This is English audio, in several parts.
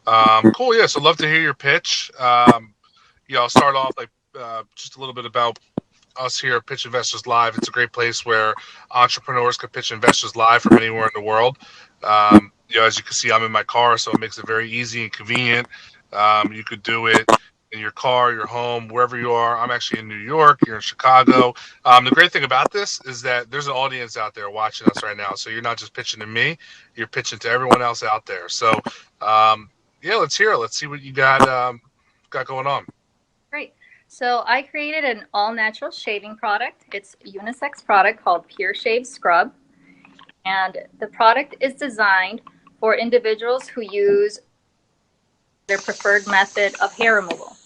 Cool. Yeah. So love to hear your pitch. Yeah, I'll start off like just a little bit about us here at Pitch Investors Live. It's a great place where entrepreneurs can pitch investors live from anywhere in the world. As you can see, I'm in my car, so it makes it very easy and convenient. You could do it in your car, your home, wherever you are. I'm actually in New York. You're in Chicago. The great thing about this is that there's an audience out there watching us right now. So you're not just pitching to me; you're pitching to everyone else out there. So, yeah, let's hear it. Let's see what you got going on. Great. So I created an all-natural shaving product. It's a unisex product called Pure Shave Scrub. And the product is designed for individuals who use their preferred method of hair removal.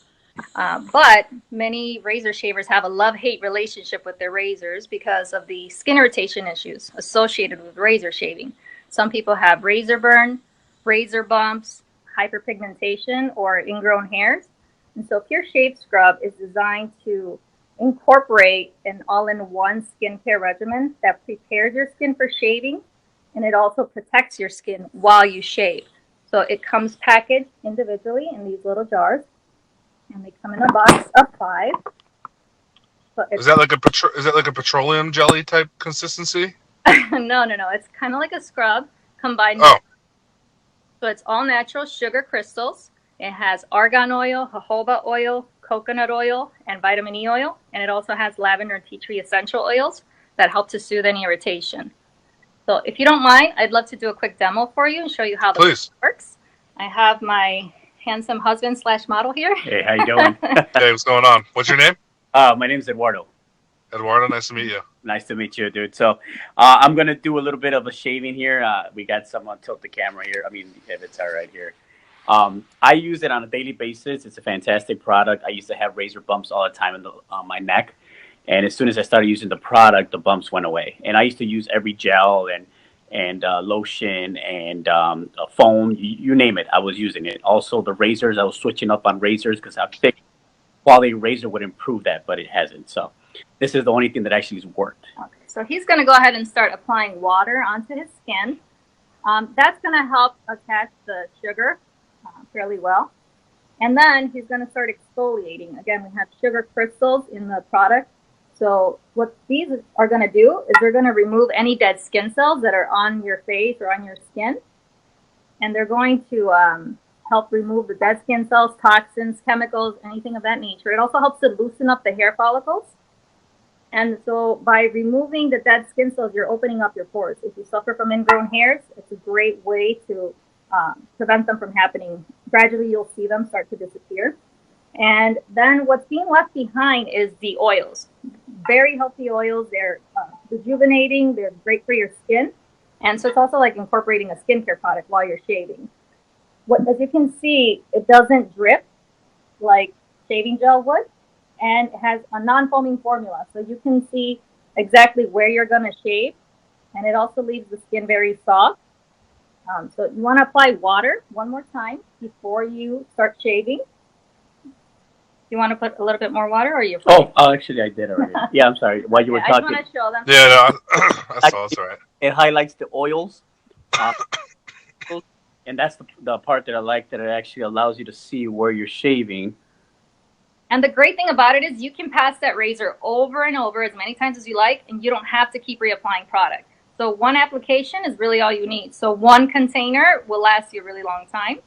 But many razor shavers have a love-hate relationship with their razors because of the skin irritation issues associated with razor shaving. Some people have razor burn, razor bumps, hyperpigmentation, or ingrown hairs. And so Pure Shave Scrub is designed to incorporate an all-in-one skincare regimen that prepares your skin for shaving, and it also protects your skin while you shave. So it comes packaged individually in these little jars, and they come in a box of 5. So Is that like a petroleum jelly type consistency? no. It's kind of like a scrub combined. Oh, So it's all natural sugar crystals. It has argan oil, jojoba oil, coconut oil, and vitamin E oil. And it also has lavender and tea tree essential oils that help to soothe any irritation. So if you don't mind, I'd love to do a quick demo for you and show you how the please. works. I have my handsome husband / model here. Hey, how you doing? Hey, what's going on? What's your name? My name's Eduardo. Eduardo, nice to meet you. Nice to meet you, dude. So I'm going to do a little bit of a shaving here. We got someone tilt the camera here. I mean, if it's all right here. I use it on a daily basis. It's a fantastic product. I used to have razor bumps all the time on my neck. And as soon as I started using the product, the bumps went away. And I used to use every gel and lotion and a foam, you name it, I was using it. Also, the razors, I was switching up on razors because I think quality razor would improve that, but it hasn't. So this is the only thing that actually has worked. Okay, so he's going to go ahead and start applying water onto his skin. That's going to help attach the sugar fairly well. And then he's going to start exfoliating. Again, we have sugar crystals in the product. So what these are going to do is they're going to remove any dead skin cells that are on your face or on your skin. And they're going to help remove the dead skin cells, toxins, chemicals, anything of that nature. It also helps to loosen up the hair follicles. And so by removing the dead skin cells, you're opening up your pores. If you suffer from ingrown hairs, it's a great way to prevent them from happening. Gradually, you'll see them start to disappear. And then what's being left behind is the oils. Very healthy oils. They're rejuvenating. They're great for your skin. And so it's also like incorporating a skincare product while you're shaving. As you can see, it doesn't drip like shaving gel would. And it has a non-foaming formula. So you can see exactly where you're going to shave. And it also leaves the skin very soft. So you want to apply water one more time before you start shaving. You want to put a little bit more water, or you? Actually, I did already. Yeah, I'm sorry. While you were talking, I just want to show them. Yeah, no, I saw. It's all right. It highlights the oils, and that's the part that I like. That it actually allows you to see where you're shaving. And the great thing about it is you can pass that razor over and over as many times as you like, and you don't have to keep reapplying product. So one application is really all you need. So one container will last you a really long time.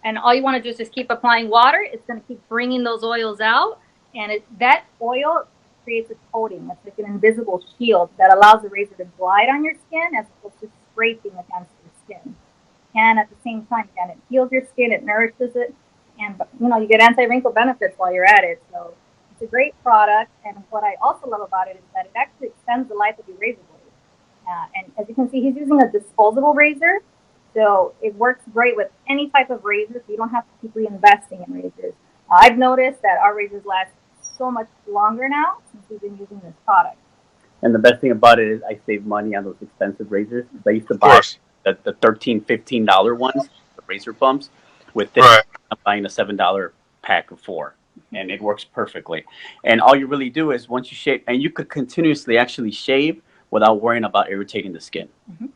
And all you want to do is just keep applying water. It's going to keep bringing those oils out. And that oil creates a coating. It's like an invisible shield that allows the razor to glide on your skin as opposed to scraping against your skin. And at the same time, again, it heals your skin, it nourishes it, and you get anti-wrinkle benefits while you're at it. So it's a great product. And what I also love about it is that it actually extends the life of your razor blade. And as you can see, he's using a disposable razor. So it works great with any type of razor, so you don't have to keep reinvesting in razors. I've noticed that our razors last so much longer now since we've been using this product. And the best thing about it is I save money on those expensive razors. I used to buy the $13, $15 ones, the razor bumps. With this, right. I'm buying a $7 pack of 4, and it works perfectly. And all you really do is once you shave, and you could continuously actually shave without worrying about irritating the skin. Mm-hmm.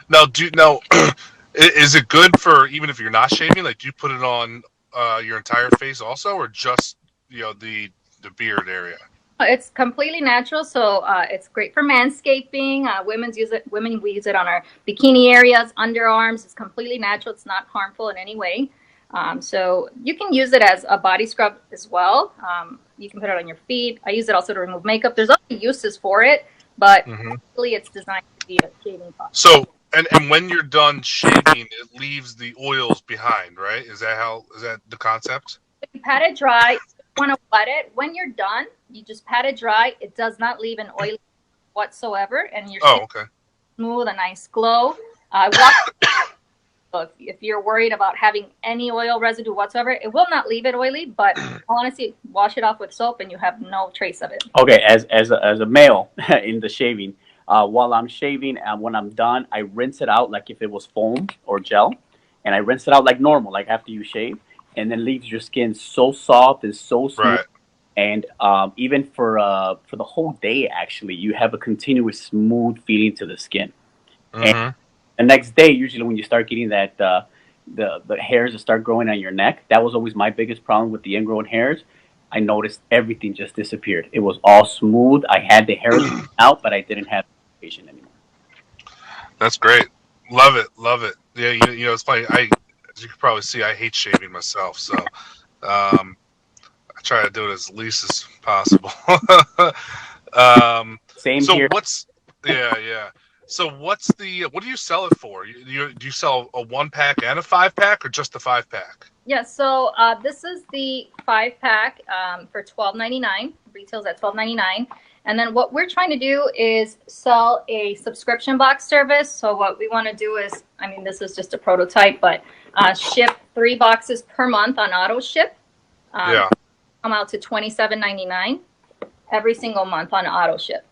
Now, Is it good for even if you're not shaving? Like, do you put it on your entire face also, or just the beard area? It's completely natural, so it's great for manscaping. Women's use it. Women, we use it on our bikini areas, underarms. It's completely natural. It's not harmful in any way. So you can use it as a body scrub as well. You can put it on your feet. I use it also to remove makeup. There's other uses for it, but really it's designed to be a shaving product. So, and when you're done shaving, it leaves the oils behind, right? Is that the concept? You pat it dry. You want to wet it. When you're done, you just pat it dry. It does not leave an oil whatsoever, and your skin okay. smooth, a nice glow. If you're worried about having any oil residue whatsoever, it will not leave it oily, but honestly, wash it off with soap and you have no trace of it. Okay, as a male in the shaving, while I'm shaving and when I'm done, I rinse it out like if it was foam or gel, and I rinse it out like normal, like after you shave, and then leaves your skin so soft and so smooth. Right. And even for the whole day, actually, you have a continuous smooth feeling to the skin. And the next day, usually when you start getting that the hairs that start growing on your neck, that was always my biggest problem with the ingrown hairs. I noticed everything just disappeared. It was all smooth. I had the hairs out, but I didn't have the irritation anymore. That's great. Love it. Love it. Yeah, it's funny. As you can probably see, I hate shaving myself, so I try to do it as least as possible. Same so here. yeah. So what do you sell it for? Do you sell a 1-pack and a 5-pack, or just the 5-pack? Yeah, so this is the 5-pack for $12.99. Retails at $12.99. And then what we're trying to do is sell a subscription box service. So what we want to do is, I mean, this is just a prototype, but ship 3 boxes per month on auto ship. Come out to $27.99 every single month on auto ship.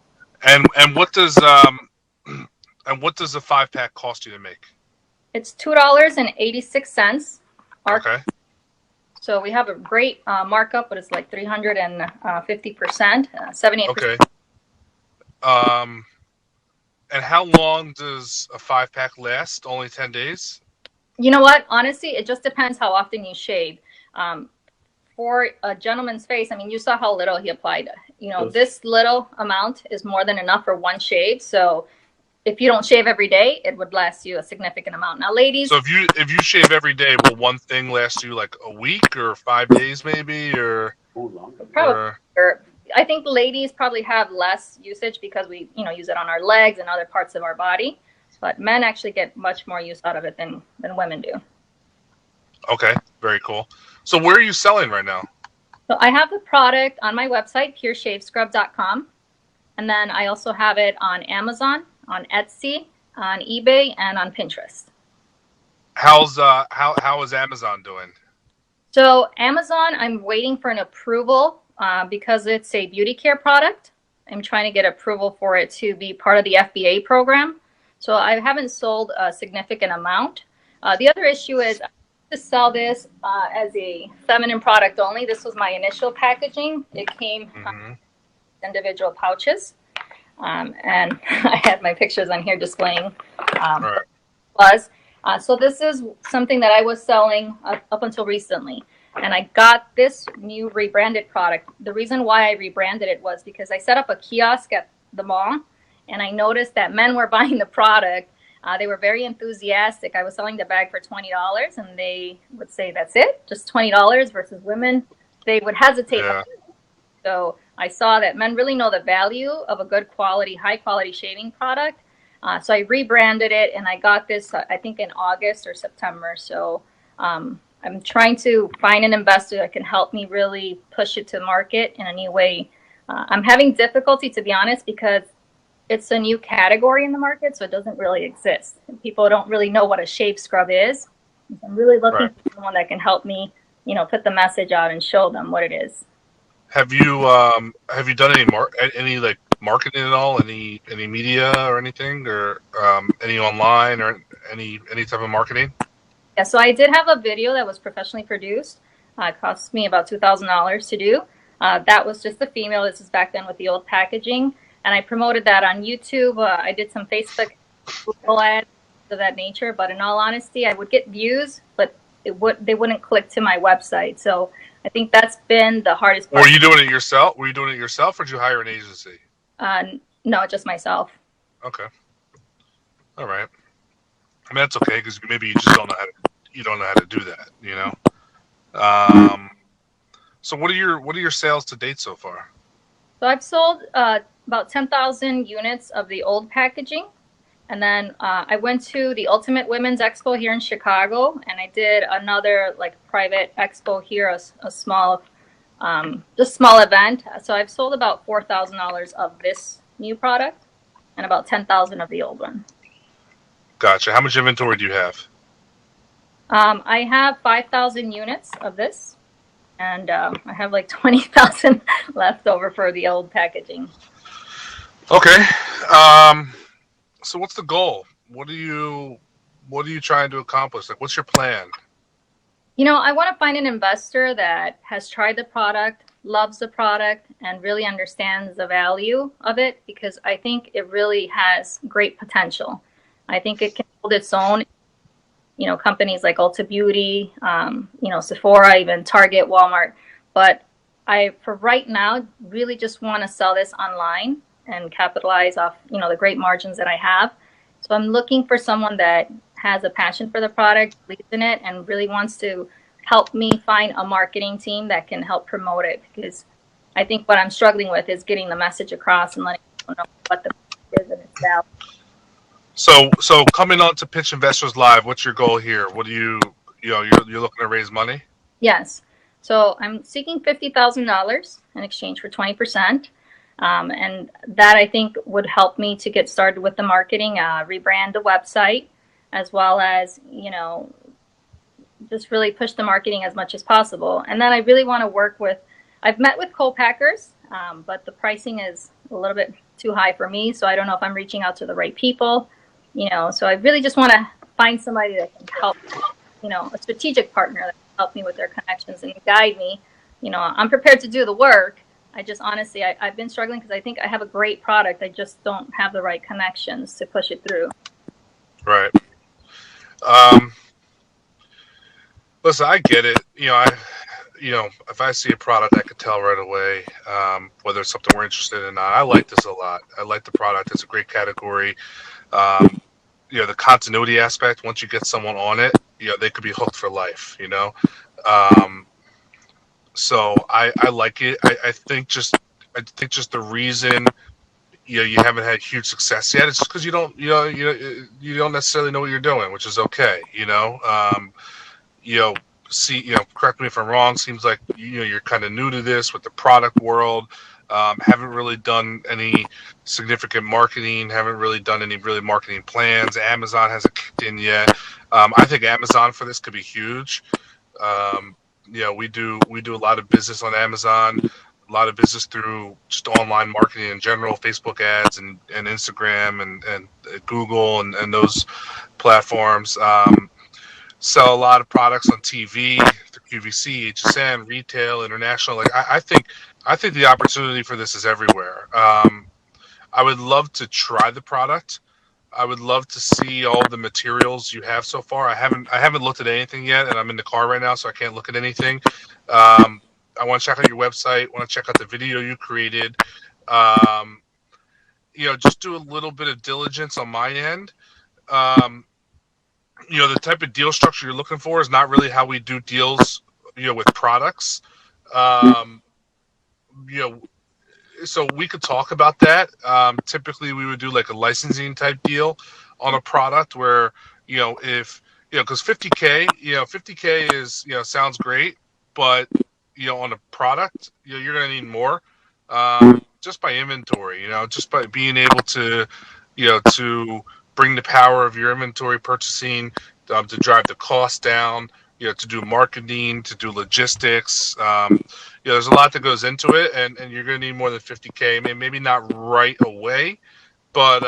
And what does a 5-pack cost you to make? It's $2.86. Okay. So we have a great markup, but it's like 350%, 78%. Okay. And how long does a 5-pack last? Only 10 days? You know what? Honestly, it just depends how often you shave. For a gentleman's face, I mean, you saw how little he applied. This little amount is more than enough for one shave. So if you don't shave every day, it would last you a significant amount. Now, ladies. So if you shave every day, will one thing last you like a week or 5 days, maybe, or probably? I think ladies probably have less usage because we, use it on our legs and other parts of our body. But men actually get much more use out of it than women do. Okay, very cool. So where are you selling right now? So I have the product on my website, pureshavescrub.com. And then I also have it on Amazon, on Etsy, on eBay, and on Pinterest. How is Amazon doing? So Amazon, I'm waiting for an approval because it's a beauty care product. I'm trying to get approval for it to be part of the FBA program. So I haven't sold a significant amount. The other issue is to sell this as a feminine product only. This was my initial packaging. It came individual pouches. And I had my pictures on here displaying was. So this is something that I was selling up until recently. And I got this new rebranded product. The reason why I rebranded it was because I set up a kiosk at the mall, and I noticed that men were buying the product. They were very enthusiastic. I was selling the bag for $20, and they would say, that's it? Just $20 versus women? They would hesitate. Yeah. So I saw that men really know the value of a good quality, high quality shaving product. So I rebranded it, and I got this, I think, in August or September. So I'm trying to find an investor that can help me really push it to market in a new way. I'm having difficulty, to be honest, because it's a new category in the market, so it doesn't really exist. And people don't really know what a shave scrub is. I'm really looking for someone that can help me, put the message out and show them what it is. Have you done any like marketing at all? Any media or anything, or any online or any type of marketing? Yeah, so I did have a video that was professionally produced. It cost me about $2,000 to do. That was just a female. This is back then with the old packaging. And I promoted that on YouTube. I did some Facebook Google ads. of that nature. But in all honesty, I would get views, but they wouldn't click to my website. So I think that's been the hardest part. Were you doing it yourself? Were you doing it yourself, or did you hire an agency? No, just myself. Okay. All right. I mean, that's okay because maybe you just don't know how to do that. You know. So what are your sales to date so far? So I've sold about 10,000 units of the old packaging. And then I went to the Ultimate Women's Expo here in Chicago, and I did another like private expo here, a small, just small event. So I've sold about $4,000 of this new product and about 10,000 of the old one. Gotcha. How much inventory do you have? I have 5,000 units of this, and I have like 20,000 left over for the old packaging. Okay. So what's the goal? What are you trying to accomplish? Like, what's your plan? You know, I want to find an investor that has tried the product, loves the product, and really understands the value of it, because I think it really has great potential. I think it can hold its own. You know, companies like Ulta Beauty, Sephora, even Target, Walmart. But for right now, really just want to sell this online and capitalize off, the great margins that I have. So I'm looking for someone that has a passion for the product, believes in it, and really wants to help me find a marketing team that can help promote it. Because I think what I'm struggling with is getting the message across and letting people know what the product is and its value. So coming on to Pitch Investors Live, what's your goal here? What do you're looking to raise money? Yes. So I'm seeking $50,000 in exchange for 20%. And that I think would help me to get started with the marketing, rebrand the website, as well as, just really push the marketing as much as possible. And then I really want to work with, I've met with co-packers, but the pricing is a little bit too high for me. So I don't know if I'm reaching out to the right people, so I really just want to find somebody that can help, a strategic partner that can help me with their connections and guide me. I'm prepared to do the work. I just honestly, I've been struggling because I think I have a great product. I just don't have the right connections to push it through. Right. Listen, I get it. If I see a product, I could tell right away whether it's something we're interested in or not. I like this a lot. I like the product. It's a great category. The continuity aspect, once you get someone on it, they could be hooked for life, So I like it. I think just the reason you haven't had huge success yet is just because you don't necessarily know what you're doing, which is okay. Correct me if I'm wrong. Seems like you're kind of new to this with the product world. Haven't really done any significant marketing. Haven't really done any really marketing plans. Amazon hasn't kicked in yet. I think Amazon for this could be huge. We do a lot of business on Amazon, a lot of business through just online marketing in general, Facebook ads and Instagram and Google and those platforms. Sell a lot of products on TV, through QVC, HSN, retail, international. Like I think the opportunity for this is everywhere. I would love to try the product. I would love to see all the materials you have so far. I haven't looked at anything yet, and I'm in the car right now, so I can't look at anything. I want to check out your website. Want to check out the video you created. Just do a little bit of diligence on my end. The type of deal structure you're looking for is not really how we do deals, with products. So we could talk about that. Typically we would do like a licensing type deal on a product where, because 50K, 50K is, sounds great, but, on a product, you're going to need more, just by inventory, just by being able to, to bring the power of your inventory purchasing, to drive the cost down, to do marketing, to do logistics. There's a lot that goes into it, and you're going to need more than 50K. Maybe not right away, but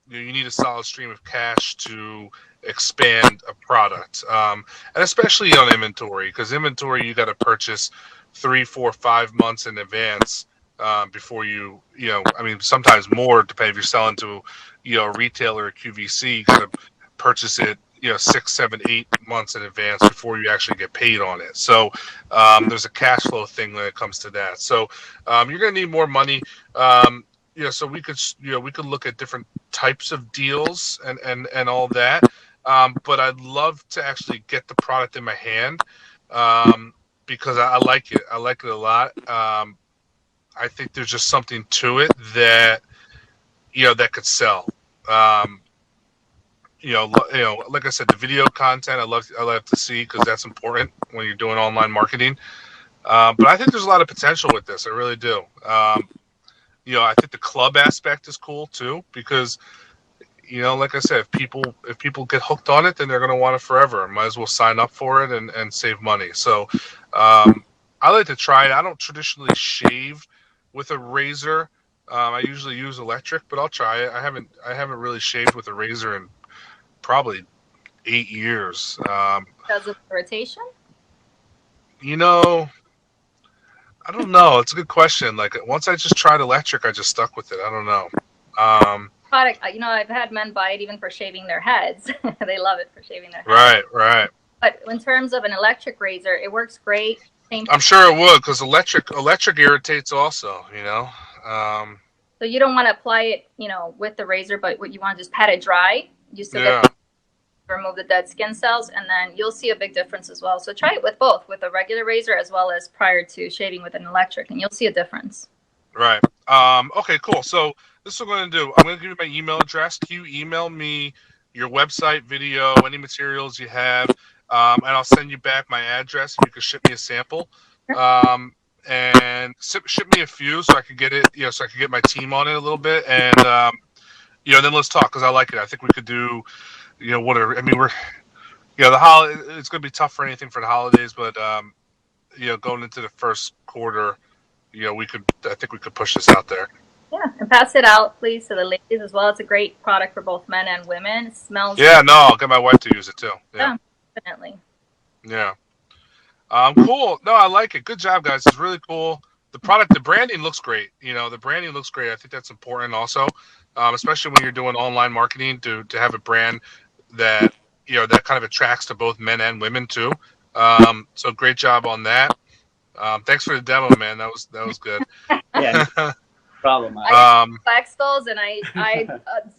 you need a solid stream of cash to expand a product, and especially on inventory, because inventory you got to purchase 3, 4, 5 months in advance before sometimes more, depending if you're selling to a retailer or QVC, you got to purchase it, 6, 7, 8 months in advance before you actually get paid on it. So there's a cash flow thing when it comes to that. So you're going to need more money. So we could look at different types of deals and all that. But I'd love to actually get the product in my hand because I like it. I like it a lot. I think there's just something to it that that could sell. Like I said, the video content I love to see because that's important when you're doing online marketing. But I think there's a lot of potential with this. I really do. I think the club aspect is cool too because like I said, if people get hooked on it, then they're going to want it forever. Might as well sign up for it and save money. So I like to try it. I don't traditionally shave with a razor. I usually use electric, but I'll try it. I haven't really shaved with a razor in probably 8 years. Because of rotation? I don't know. It's a good question. Like once I just tried electric, I just stuck with it. I don't know. Product, I've had men buy it even for shaving their heads. They love it for shaving their heads. Right. But in terms of an electric razor, it works great. I'm sure it would because electric irritates also. So you don't want to apply it, with the razor, but what you want to just pat it dry. You still get remove the dead skin cells, and then you'll see a big difference as well. So try it with both, with a regular razor as well as prior to shaving with an electric, and you'll see a difference. Right. Okay, cool. So this is what I'm going to do. I'm going to give you my email address. Can you email me your website, video, any materials you have, and I'll send you back my address if you could ship me a sample. And ship me a few so I could get it, so I could get my team on it a little bit, and then let's talk because I like it. I think we could do, whatever. I mean, we're, it's going to be tough for anything for the holidays, but going into the first quarter, I think we could push this out there. Yeah, and pass it out, please, to the ladies as well. It's a great product for both men and women. It smells. Yeah, no, I'll get my wife to use it too. Yeah, definitely. Yeah. Cool. No, I like it. Good job, guys. It's really cool. The branding looks great. The branding looks great. I think that's important also, especially when you're doing online marketing to have a brand that, that kind of attracts to both men and women too. So great job on that. Thanks for the demo, man. That was good. Yeah. Problem. I black skulls and I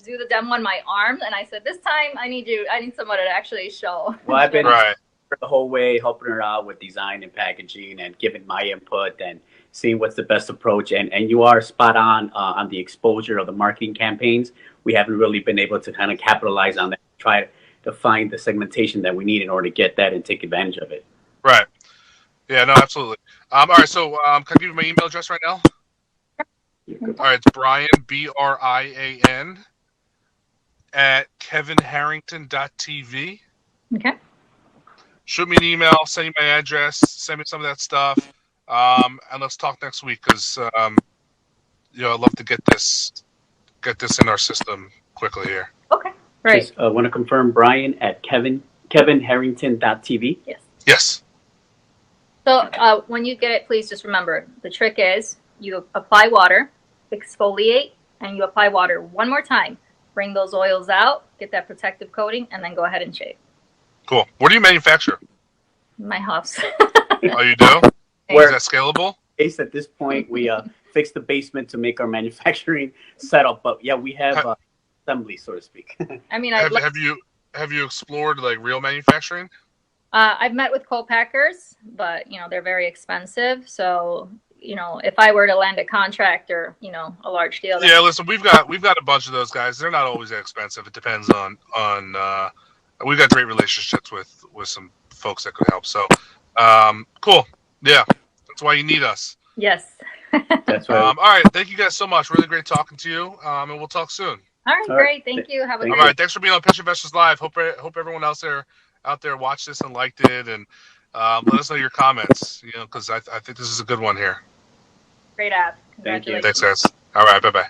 do the demo on my arms, and I said, this time I need someone to actually show. Well, I've been right. The whole way helping her out with design and packaging and giving my input and seeing what's the best approach. And you are spot on the exposure of the marketing campaigns. We haven't really been able to kind of capitalize on that, try to find the segmentation that we need in order to get that and take advantage of it. Right. Yeah, no, absolutely. All right, so can I give you my email address right now? All right, it's Brian, BRIAN, at kevinharrington.tv. Okay. Shoot me an email, send you my address, send me some of that stuff, and let's talk next week because, I'd love to get this in our system quickly here. Okay, great. Just want to confirm, Brian at kevinharrington.tv. Yes. Yes. So when you get it, please just remember the trick is you apply water, exfoliate, and you apply water one more time. Bring those oils out, get that protective coating, and then go ahead and shave. Cool. Where do you manufacture? My house. Oh, you do? Is that scalable? At this point, we fixed the basement to make our manufacturing setup, but yeah, we have assembly, so to speak. I mean, have you explored like real manufacturing? I've met with co-packers, but they're very expensive. So if I were to land a contract or a large deal. Yeah, listen, we've got a bunch of those guys. They're not always that expensive. It depends on. We've got great relationships with some folks that could help. So, cool. Yeah, that's why you need us. Yes. That's right. All right. Thank you guys so much. Really great talking to you. And we'll talk soon. All right. Great. Thank you. Have a good All right. Thanks for being on Pitch Investors Live. Hope everyone else out there watched this and liked it, and let us know your comments. Because I think this is a good one here. Great app. Thank you. Congratulations. Thanks, guys. All right. Bye-bye.